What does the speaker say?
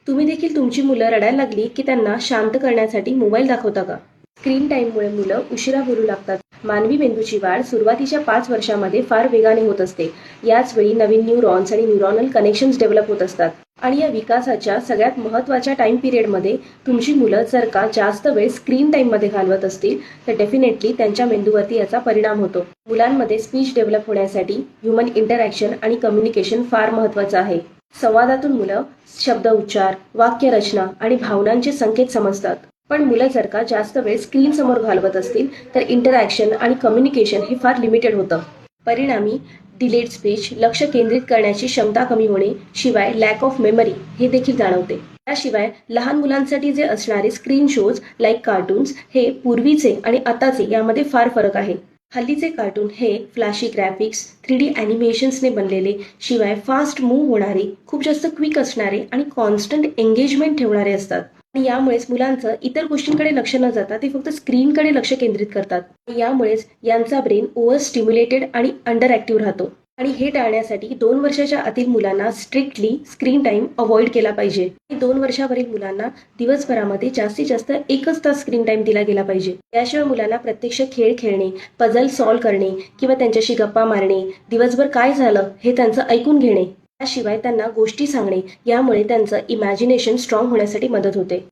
तुम्ही देखील तुमची मुलं रडायला लागली की त्यांना शांत करण्यासाठी मोबाईल दाखवता का? स्क्रीन टाईममुळे मुलं उशिरा बोलू लागतात. मानवी मेंदूची वाढ सुरुवातीच्या 5 वर्षांमध्ये फार वेगाने होत असते. याच वेळी नवीन न्यूरॉन्स आणि न्यूरॉनल कनेक्शन्स डेव्हलप होत असतात. आणि या विकासाच्या सगळ्यात महत्त्वाच्या टाईम पिरियडमध्ये तुमची मुलं जर का जास्त वेळ स्क्रीन टाईममध्ये घालवत असतील तर डेफिनेटली त्यांच्या मेंदूवरती याचा परिणाम होतो. मुलांमध्ये स्पीच डेव्हलप होण्यासाठी ह्युमन इंटरॅक्शन आणि कम्युनिकेशन फार महत्त्वाचं आहे. संवादातून मुलं शब्द उच्चार, वाक्यरचना आणि भावनांचे संकेत समजतात. पण मुलं जर का जास्त वेळ स्क्रीन समोर घालवत असतील तर इंटरॅक्शन आणि कम्युनिकेशन हे फार लिमिटेड होतं. परिणामी डिलेड स्पीच, लक्ष केंद्रित करण्याची क्षमता कमी होणे, शिवाय लॅक ऑफ मेमरी हे देखील जाणवते. त्याशिवाय लहान मुलांसाठी जे असणारे स्क्रीन शोज लाईक कार्टून्स हे पूर्वीचे आणि आताचे यामध्ये फार फरक आहे. हल्लीचे कार्टून हे फ्लॅशी ग्राफिक्स, 3D ॲनिमेशन्सने बनलेले, शिवाय फास्ट मूव्ह होणारे, खूप जास्त क्विक असणारे आणि कॉन्स्टंट एंगेजमेंट ठेवणारे असतात. आणि यामुळेच मुलांचं इतर गोष्टींकडे लक्ष न जाता ते फक्त स्क्रीनकडे लक्ष केंद्रित करतात. यामुळेच यांचा ब्रेन ओव्हर स्टिम्युलेटेड आणि अंडर ॲक्टिव्ह राहतो. आणि हे टाळण्यासाठी 2 वर्षाच्या आतील मुलांना स्ट्रिक्टली स्क्रीन टाईम अवॉइड केला पाहिजे. 2 वर्षावरील मुलांना दिवसभरामध्ये जास्तीत जास्त 1च तास स्क्रीन टाईम दिला गेला पाहिजे. त्याशिवाय मुलांना प्रत्यक्ष खेळ खेळणे, पझल सॉल्व्ह करणे किंवा त्यांच्याशी गप्पा मारणे, दिवसभर काय झालं हे त्यांचं ऐकून घेणे, त्याशिवाय त्यांना गोष्टी सांगणे, यामुळे त्यांचं इमॅजिनेशन स्ट्रॉंग होण्यासाठी मदत होते.